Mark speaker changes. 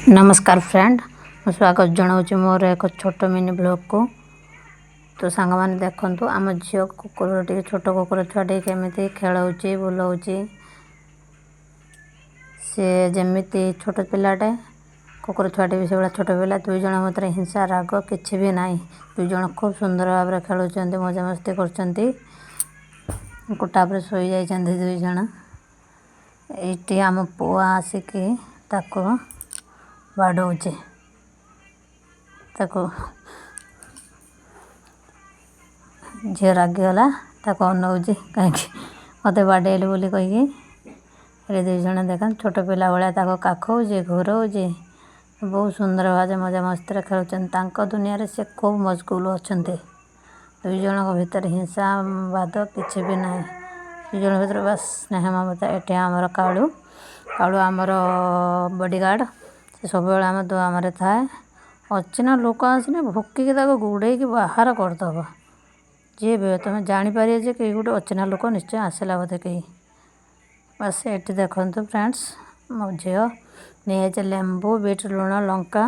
Speaker 1: नमस्कार फ्रेंड, मैं स्वागत जनाऊँ मोर एक छोट मिनी ब्लॉग को। तो सांग मैंने देखु आम झील कुकुर टे छोट कुकुर छुआटे केमी खेलाऊँच बुलाऊँच सी जमी छोट पिलाटे कुकुर छुआटे भी से छोट पिला दुई जन मत हिंसा राग किसी भी ना। दुई जन खूब सुंदर भाव खेलुंट मजा मस्ती कर कुटा पर शोई जाइए दुई जन। ये आम पुआ आसिकी बाड़ौचे झील रागिगला अनाऊे कहीं मत बाड़ेल बोली कहीकि दुई जन देख छोट पिला भाया काखौचे घूराऊे बहुत सुंदर भाव मजा मस्ती खेलुंट दुनिया से खूब मजगुल अच्छा। दुई जन भितर हिंसा बाद किसी भी ना। दुई जन भर बस स्नेह ममता। ये आमर कालू कालू आमर बॉडीगार्ड से सब आम दुआम थाए। अचिना लोक आसने भुकिकी गुड़े बाहर करदब जी भी तुम जापर जे कई गोटे अचिना लोक निश्चय आसला बोधे कहीं। बस ये देखो फ्रेंड्स मो झील नहीं लेंबू बीट लुण लंका